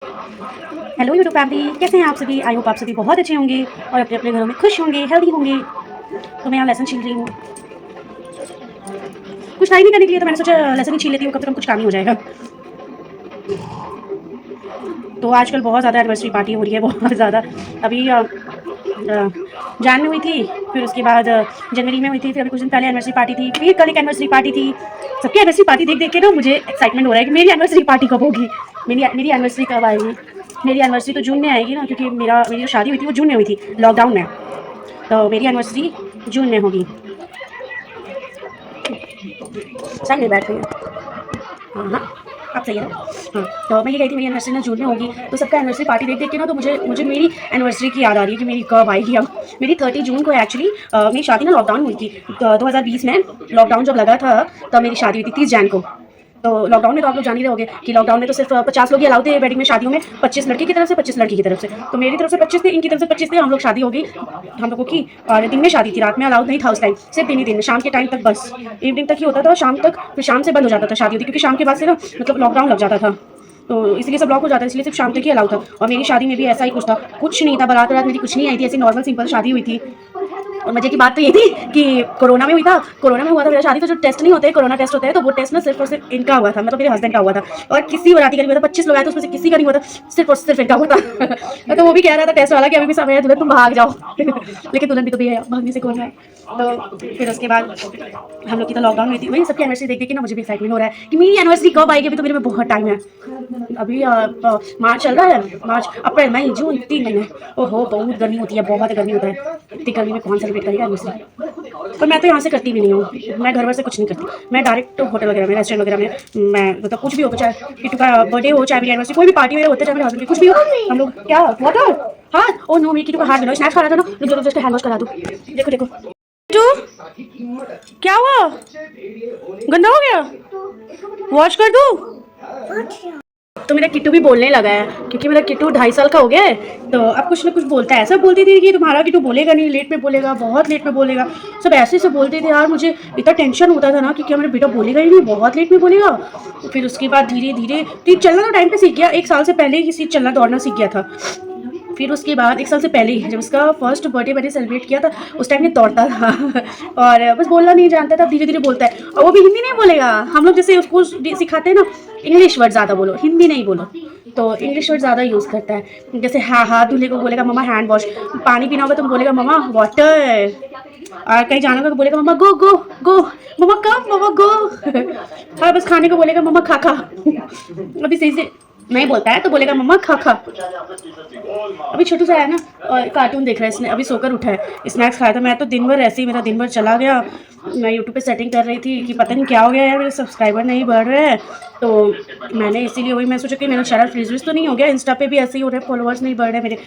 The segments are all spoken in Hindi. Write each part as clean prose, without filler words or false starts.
हेलो यूट्यूब फैमिली, कैसे हैं आप सभी। आई होप आप सभी बहुत अच्छे होंगे और अपने अपने घरों में खुश होंगे, हेल्दी होंगे। तो मैं यहाँ लेसन छील रही हूँ, कुछ टाइम नहीं करने के लिए, तो मैंने सोचा लेसन ही छील लेती हूँ, कम से कम कुछ काम ही हो जाएगा। तो आजकल बहुत ज़्यादा एनिवर्सरी पार्टी हो रही है, बहुत ज़्यादा। अभी जान में हुई थी, फिर उसके बाद जनवरी में हुई थी, फिर अभी कुछ दिन पहले एनिवर्सरी पार्टी थी, फिर कल एक एनिवर्सरी पार्टी थी। सबकी एनिवर्सरी पार्टी देख देख के ना मुझे एक्साइटमेंट हो रहा है कि मेरी एनिवर्सरी पार्टी कब होगी, मेरी एनिवर्सरी कब आएगी। मेरी एनिवर्सरी तो जून में आएगी ना, क्योंकि मेरी जो शादी हुई थी वो जून में हुई थी, लॉकडाउन में। तो मेरी एनिवर्सरी जून में होगी। सही नहीं बैठ रही है। हाँ हाँ, अब सही है ना। हाँ, तो मैं ये कही थी मेरी एनिवर्सरी ना जून में होगी, तो सबका एनिवर्सरी पार्टी देख देख के ना तो मुझे मुझे मेरी एनिवर्सरी की याद आ रही है कि मेरी कब आएगी। अब मेरी 30 जून को एक्चुअली मेरी शादी ना लॉकडाउन हुई थी। 2020 में लॉकडाउन जब लगा था तब मेरी शादी हुई थी 30 जैन को। तो लॉकडाउन में तो आप लोग जान ही रहे होंगे कि लॉकडाउन में तो सिर्फ 50 लोग ही अलाउ थे वेडिंग में, शादियों में 25 लड़की की तरफ से 25 लड़की की तरफ से। तो मेरी तरफ से 25 थे, इनकी तरफ से 25 थे, हम लोग शादी हो गई हम लोगों की। और दिन में शादी थी, रात में अलाउड नहीं था उस टाइम, सिर्फ दिन ही दिन में, शाम के टाइम तक, बस इवनिंग तक ही होता था, शाम तक, फिर शाम से बंद हो जाता था शादी होती, क्योंकि शाम के बाद से ना मतलब लॉकडाउन लग जाता था, तो इसलिए सब ब्लॉक हो जाता है, इसलिए सिर्फ शाम तक ही अलाउ था। और मेरी शादी में भी ऐसा ही कुछ था, कुछ नहीं था, बारात रात मेरी कुछ नहीं आई थी, ऐसी नॉर्मल सिंपल शादी हुई थी। और मजे की बात तो ये थी कि कोरोना में हुई था, कोरोना में हुआ था मेरा शादी, तो जो टेस्ट नहीं होते, कोरोना टेस्ट होते हैं, तो वो टेस्ट ना सिर्फ और सिर्फ इनका हुआ था, मतलब मेरे हस्बैंड का हुआ था। और किसी बाराती का नहीं हुआ था, 25 लोग आए तो उसमें से किसी का नहीं हुआ था, सिर्फ और सिर्फ इनका हुआ था। तो वो भी कह रहा था टेस्ट वाला कि अभी भी समय है दुल्हन, तुम भाग जाओ। लेकिन दुल्हन भी तो भी है, भागने से कौन है। तो फिर उसके बाद हम लोग की तो लॉकडाउन हुई थी। वही सबकी एनिवर्सरी देख देख के ना मुझे भी एक्साइटमेंट हो रहा है कि मेरी एनिवर्सरी कब आएगी। अभी तो मेरे में बहुत टाइम है, अभी मार्च चल रहा है, मार्च अप्रैल मई जून 3 महीने। ओहो, बहुत गर्मी होती है, बहुत गर्मी होता है। इतनी गर्मी में कौन सेलिब्रेट करेगा एनिवर्सरी। पर मैं तो यहाँ से करती भी नहीं हूँ, मैं घर वर से कुछ नहीं करती, मैं डायरेक्ट होटल वगैरह में, रेस्टोरेंट वगैरह में, मैं मतलब कुछ भी हो, चाहे किटू का बर्थडे हो, चाहे मेरी एनिवर्सरी, कोई भी पार्टी वगैरह होता है, चाहे मेरे हस्बैंड की कुछ भी हो, हम लोग क्या वाटर हाथ, ओ नो, मेरी किटू का हाथ मिला, स्नैक्स खा रहा था ना, रुक जस्ट हैंड वॉश करा दूँ। देखो देखो किटू, क्या हुआ, गंदा हो गया, वॉश कर दूँ। तो मेरा किट्टू भी बोलने लगा है, क्योंकि मेरा किट्टू 2.5 साल का हो गया है, तो अब कुछ ना कुछ बोलता है। ऐसा बोलती थी कि तुम्हारा किट्टू बोलेगा नहीं, लेट में बोलेगा, बहुत लेट में बोलेगा, सब ऐसे से बोलते थे यार। मुझे इतना टेंशन होता था ना कि क्या मेरा बेटा बोलेगा ही नहीं, बहुत लेट में बोलेगा। फिर उसके बाद धीरे धीरे तो चलना तो टाइम पे सीख गया, 1 साल से पहले ही सीख चलना दौड़ना सीख गया था। फिर उसके बाद 1 साल से पहले ही जब उसका फर्स्ट बर्थडे मैंने सेलिब्रेट किया था, उस टाइम ये दौड़ता था। और बस बोलना नहीं जानता था, धीरे धीरे बोलता है। और वो भी हिंदी नहीं बोलेगा, हम लोग जैसे उसको सिखाते हैं ना, इंग्लिश वर्ड ज़्यादा बोलो, हिंदी नहीं बोलो, तो इंग्लिश वर्ड ज़्यादा यूज़ करता है। जैसे हाँ हाँ दूल्हे को बोलेगा मम्मा हैंड वॉश, पानी पीना होगा तो बोलेगा मम्मा वाटर, और कहीं जाना होगा तो बोलेगा मम्मा गो गो गो, मम्मा कम मम्मा गो। और बस खाने को बोलेगा मम्मा खा खा। अभी सही से नहीं बोलता है तो बोलेगा मम्मा खा खा। अभी छोटू सा है ना, और कार्टून देख रहा है, इसने अभी सोकर उठा है, स्नैक्स खाया था। मैं तो दिन भर ऐसे ही, मेरा दिन भर चला गया, मैं यूट्यूब पे सेटिंग कर रही थी कि पता नहीं क्या हो गया यार, मेरे सब्सक्राइबर नहीं बढ़ रहे हैं। तो मैंने इसीलिए वही मैं सोचा कि मेरा चैनल फ्रीज तो नहीं हो गया। इंस्टा पे भी ऐसे ही हो रहा है, फॉलोअर्स नहीं बढ़ रहे मेरे।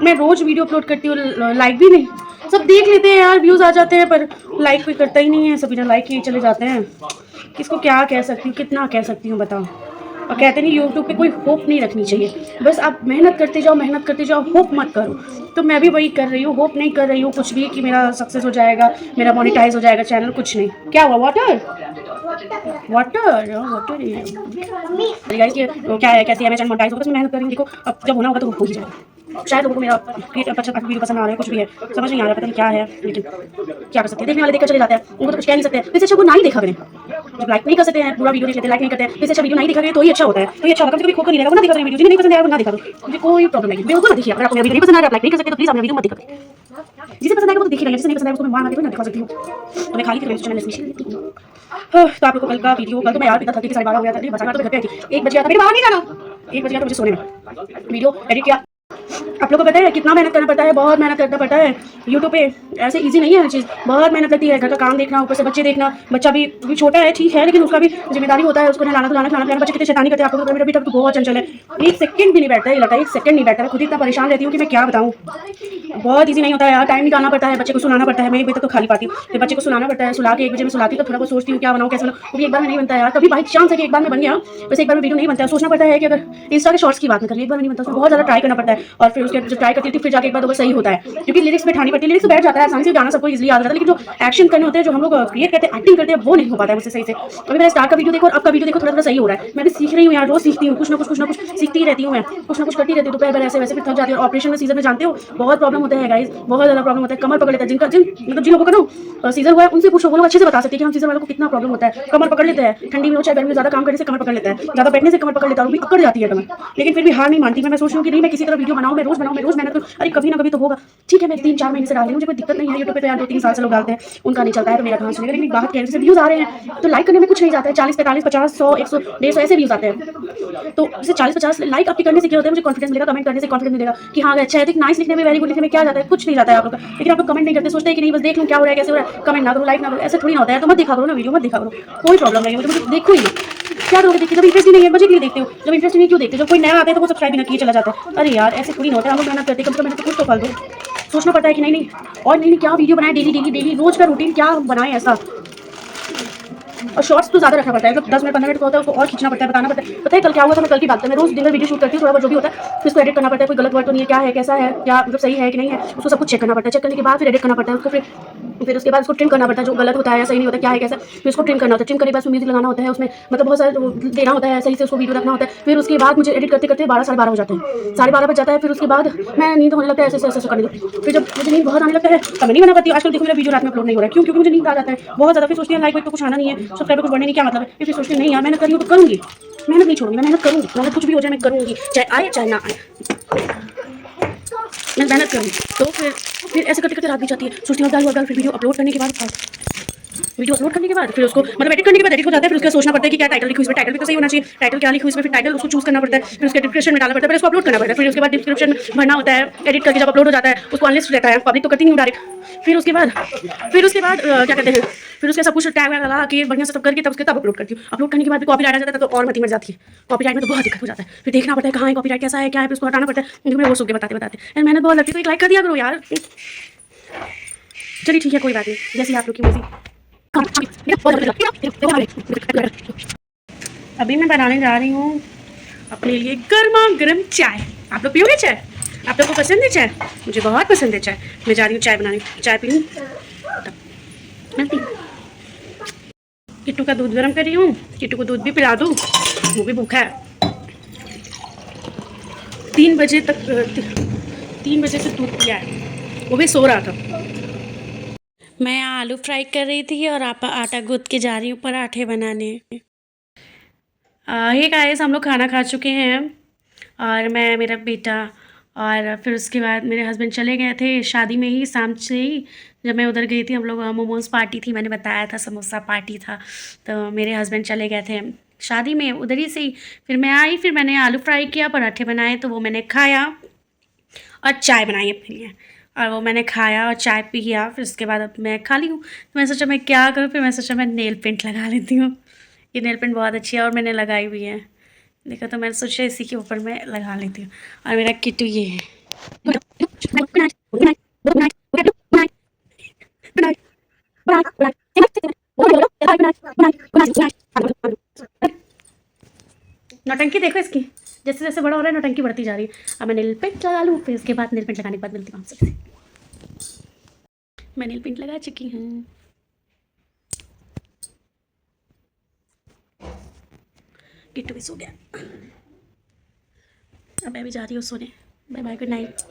मैं रोज़ वीडियो अपलोड करती हूँ, लाइक भी नहीं, सब देख लेते हैं यार, व्यूज़ आ जाते हैं, पर लाइक कोई करता ही नहीं है, सब बिना लाइक किए चले जाते हैं। किसको क्या कह सकती हूँ, कितना कह सकती हूँ बताओ। और कहते नहीं यूट्यूब पे कोई होप नहीं रखनी चाहिए, बस आप मेहनत करते जाओ, मेहनत करते जाओ, होप मत करो। तो मैं भी वही कर रही हूँ, होप नहीं कर रही हूँ कुछ भी कि मेरा सक्सेस हो जाएगा, मेरा मोनेटाइज हो जाएगा चैनल, कुछ नहीं। क्या हुआ, वाटर वाटर वाटर गाइस, ये क्या है, कैसे है, मैं चैनल मोनेटाइज होगा, मेहनत करेंगे, देखो अब जब होना होगा तो हो ही जाएगा। शायद लोगों को मेरा वीडियो पसंद आ रहा है, कुछ भी है, समझ नहीं आ रहा, पता नहीं क्या है, लेकिन क्या कर सकते हैं, देखने वाले देखकर चले जाते हैं, उनको तो कुछ कह नहीं सकते। इससे अच्छा वो ना ही देखा करें, जब लाइक नहीं कर सकते हैं, पूरा वीडियो देख लेते हैं, लाइक नहीं करते हैं, इससे अच्छा वीडियो नहीं दिखा रहे तो ही अच्छा होता है, तो ये अच्छा होगा। कभी खोकर नहीं रहेगा, वो ना दिखा रहे वीडियो, जिन्हें नहीं पसंद आया वो ना दिखा दो, मुझे कोई प्रॉब्लम नहीं, बिल्कुल ना देखिए। अगर आपको मेरा वीडियो नहीं पसंद आ रहा है, लाइक नहीं कर सकते, तो प्लीज अपना वीडियो मत दिखाओ। जिसे पसंद आएगा वो तो देख ही लेंगे, जिसे नहीं पसंद आएगा उसको मैं मार के ना दिखा सकती हूँ। तो मैं खाली फिर चैनल इसमें शेयर करती हूँ। तो आप लोगों को कल का वीडियो, कल तो मैं यार इतना थक के 12:30 हो गया था, नहीं बचा तो घर पे आई थी, 1 बज गया था, मेरे बाहर नहीं जाना, 1 बज गया तो मुझे सोने में। वीडियो एडिट किया, आप लोगों को पता है कितना मेहनत करना पड़ता है, बहुत मेहनत करना पड़ता है यूट्यूब पे, ऐसे इजी नहीं है हर चीज़, बहुत मेहनत लगती है। घर का काम देखना, ऊपर से बच्चे देखना, बच्चा भी छोटा है ठीक है, लेकिन उसका भी जिम्मेदारी होता है, उसको नहलाना धुलाना खिलाना पिलाना। बच्चे कितने शैतानी करते हैं, आप लोगों को मेरा बेटा तो बहुत चंचल है, 1 सेकंड भी नहीं बैठता है, ये लगता है 1 सेकंड नहीं बैठता है। खुद इतना परेशान रहती हूँ कि मैं क्या बताऊँ, बहुत ईजी नहीं होता है यार, टाइम निकालना पड़ता है, बच्चे को सुलाना पड़ता है। मैं एक बजे तक तो खाली पाती हूँ, फिर बच्चे को सुलाना पड़ता है, सुला के 1 बजे में सुलाती हूँ, तो थोड़ा बहुत सोचती हूँ क्या बनाऊँ कैसे बनाऊँ, वो भी एक बार में नहीं बनता है यार। कभी बाई चांस है कि एक बार में बन गया, वैसे एक बार में वीडियो नहीं बनता है, सोचना पड़ता है कि अगर इंस्टा के शॉर्ट्स की बात करें, एक बार में नहीं बनता, उसमें बहुत ज़्यादा ट्राई करना पड़ता है। और फिर उसके जब ट्राई करती थी फिर जाके एक बार वो सही होता है, क्योंकि लिरिक्स पे ठानी पड़ती है। लिरिक्स बैठ जाता है आसान से, गाना सबको इजीली याद रहता है, लेकिन जो एक्शन करने होते हैं, जो हम लोग क्रिएट करते हैं, एक्टिंग करते हैं, वो नहीं हो पाता है मुझसे सही से। अभी मैंने स्टार्ट का वीडियो देखो और अब का वीडियो देखो, थोड़ा थोड़ा सही हो रहा है। मैं भी सीख रही हूँ यार, रोज सीखती हूँ, कुछ ना कुछ सीखती रहती हूँ, मैं कुछ ना कुछ करती रहती हूँ। दोपहर ऐसे वैसे फिर थक जाती है। ऑपरेशन में सीजन में जानते हो बहुत प्रॉब्लम होता है गाइस, बहुत ज़्यादा प्रॉब्लम होता है। कमर पकड़ लेता है जिनका जिन लोगों का ना सीजर हुआ है, उनसे पूछो, वो लोग अच्छे से बता सकते हैं कि हम सीजर वालों को कितना प्रॉब्लम होता है। कमर पकड़ लेते हैं, ठंडी में हो चाहे गर्मी में, ज़्यादा काम करने से कमर पकड़ लेता है, ज़्यादा बैठने से कमर पकड़ लेता है, वो भी अकड़ जाती है कमर। लेकिन फिर भी हार नहीं मानती मैं सोच रही हूँ कि नहीं, मैं किसी तरह वीडियो बनाऊँ, मैं रोज मेहनत करूँ। अरे कभी ना कभी तो होगा। ठीक है, मैं 3-4 महीने से डाल रही हूँ, मुझे कोई दिक्कत नहीं है। यूट्यूब पे तो यार 2-3 साल से लोग डालते हैं, उनका नहीं चलता है तो मेरा कहाँ चलेगा। लेकिन बाहर कहने से व्यूज़ आ रहे हैं तो लाइक करने में कुछ नहीं जाता है। 40, 45, 50, 100, 100, 150 ऐसे व्यूज़ आते हैं। तो इसे 40-50 लाइक आपके करने से क्या होता है, मुझे कॉन्फिडेंस मिलेगा, कमेंट करने से कॉन्फिडेंस मिलेगा कि हाँ अच्छा है। तो नाइस लिखने में, वेरी गुड लिखने में क्या जाता है, कुछ नहीं जाता है आप लोग का। लेकिन आप लोग कमेंट नहीं करते, सोचते हैं कि नहीं बस देख लूँ क्या हो रहा है, कैसे हो रहा है, कमेंट ना करो, लाइक ना करो, ऐसे थोड़ी ना होता है। तो मत देखा करो ना वीडियो, मत देखा करो, कोई प्रॉब्लम नहीं है मुझे, देखो ही क्या करोगे देखिए। जब इंटरेस्ट नहीं है मुझे क्यों देखते हो, जब इंटरेस्ट नहीं है क्यों देखते हो। जब कोई नया आता है तो वो सब्सक्राइब भी ना किए चला जाता है। अरे यार ऐसे थोड़ी ना होता है, हम लोग मेहनत करते हैं, कम से कम मेहनत तो कुछ तो फल दो। सोचना पड़ता है कि नहीं और नहीं क्या वीडियो बनाए, डेली रोज का रूटीन क्या बनाए ऐसा। और शॉर्ट्स तो ज़्यादा रखना पड़ता है, जो 10 मिनट 15 मिनट का होता है उसको और खींचना पड़ता है, बताना पड़ता है। पता है कल क्या हुआ था, मैं कल की बात है, मैं रोज दिन भर वीडियो शूट करती हूँ, थोड़ा बहुत जो भी होता है फिर उसको एडिट करना पड़ता है, कोई गलत वर्ड तो नहीं है, क्या है कैसा है, क्या मतलब सही है कि नहीं है, उसको सब कुछ चेक करना पड़ता है। चेक करने के बाद फिर एडिट करना पड़ता है उसको, फिर उसके बाद उसको ट्रिम करना पड़ता है, जो गलत होता है या सही नहीं होता क्या है कैसा, फिर उसको ट्रिम करना होता है। ट्रिम करने के बाद उसमें म्यूजिक लगाना होता है, उसमें मतलब बहुत सारा देना होता है, सही से उसको वीडियो रखना होता है। फिर उसके बाद मुझे एडिट करते करते 12 साढ़े 12 हो जाते हैं, 12:30 बज जाता है। फिर उसके बाद मैं नींद होने लगता है, ऐसे करने लगती हूँ। फिर जब मुझे नींद बहुत आने लगता है तब मैं नहीं बना पाती। आजकल देखो मेरा वीडियो रात में अपलोड नहीं हो रहा है, क्यों? क्योंकि मुझे नींद आ जाता है बहुत ज़्यादा। फिर सोचती है लाइक वाइक तो कुछ आना नहीं है, सब्सक्राइबर कुछ बढ़ने नहीं, क्या मतलब है। फिर सोचती हूँ नहीं यार मेहनत करी हूँ तो करूँगी, मेहनत नहीं छोड़ूंगी, मैं मेहनत करूँगी, मेहनत कुछ भी हो जाए मैं करूँगी, चाहे आए चाहे ना आए, मैं मेहनत करूँगी। तो फिर ऐसे करते करते रात भी जाती है, सोचती हूँ डाल फिर वीडियो अपलोड करने के बाद फिर उसको मतलब एडिट करने के बाद एडिट हो जाता है। फिर उसका सोचना पड़ता है कि क्या टाइटल लिखूँ, इसमें टाइटल भी तो सही होना चाहिए, टाइटल क्या लिखूँ इसमें, फिर टाइटल उसको चूज करना पड़ता है, फिर उसके डिस्क्रिप्शन में डालना पड़ता है, फिर उसको अपलोड करना पड़ता है। फिर उसके बाद डिस्क्रिप्शन में भरना होता है, एडिट करके जब अपलोड हो जाता है उसको अनलिस्ट रहता है, पब्लिक तो करती नहीं हूँ डायरेक्ट। फिर उसके बाद क्या कहते हैं, फिर उसके सब कुछ टैग वैग लगा के बढ़िया से सब करके तब अपलोड करती हूँ। अपलोड करने के बाद भी कॉपीराइट आ जाता है तो और मती मर जाती है। कॉपीराइट में तो बहुत दिक्कत हो जाता है, फिर देखना पड़ता है कहाँ है कॉपीराइट, कैसा है क्या है, फिर उसको हटाना पड़ता है। लेकिन मैं वो सुख के बताते यार मेहनत बहुत लगती है, तो एक लाइक कर दिया करो यार। चलिए ठीक है कोई बात नहीं, जैसी आप लोग की मर्जी। अभी मैं बनाने जा रही हूँ अपने लिए गर्मा गर्म चाय। आप लोग पियोगे चाय? आप लोग को पसंद है चाय? मुझे बहुत पसंद है चाय। मैं जा रही हूँ चाय बनाने, चाय पी लूँ। किट्टू का दूध गर्म कर रही हूँ, किट्टू को दूध भी पिला दूँ, वो भी भूखा है। 3 बजे तक 3 बजे से दूध पिया है, वो भी सो रहा था। मैं आलू फ्राई कर रही थी और आप आटा गूंथ के जा रही हूँ पराठे बनाने। ये गाइस हम लोग खाना खा चुके हैं और मैं मेरा बेटा, और फिर उसके बाद मेरे हस्बैंड चले गए थे शादी में ही, शाम से ही जब मैं उधर गई थी। हम लोग मोमोज़ पार्टी थी, मैंने बताया था, समोसा पार्टी था, तो मेरे हस्बैंड चले गए थे शादी में उधर ही से ही। फिर मैं आई, फिर मैंने आलू फ्राई किया, पराठे बनाए, तो वो मैंने खाया और चाय बनाई अपने लिए, और वो मैंने खाया और चाय पी किया। फिर उसके बाद अब मैं खाली हूँ, तो मैं सोचा मैं क्या करूँ, फिर मैं सोचा मैं नेल पेंट लगा लेती हूँ। ये नेल पेंट बहुत अच्छी है और मैंने लगाई भी है, देखा तो मैंने सोचा इसी के ऊपर मैं लगा लेती हूँ। और मेरा किट्टू ये है। नौटंकी देखो इसकी, जैसे जैसे बड़ा हो रहा है नौटंकी बढ़ती जा रही है। अब मैं नेल पेंट लगा लूँ, फिर उसके बाद नेल पेंट लगाने के बाद मिलती हूँ आपसे। मैं नेल पेंट लगा चुकी हूँ। किट्टू भी सो गया, अब मैं भी जा रही हूँ सोने। Bye bye, good night.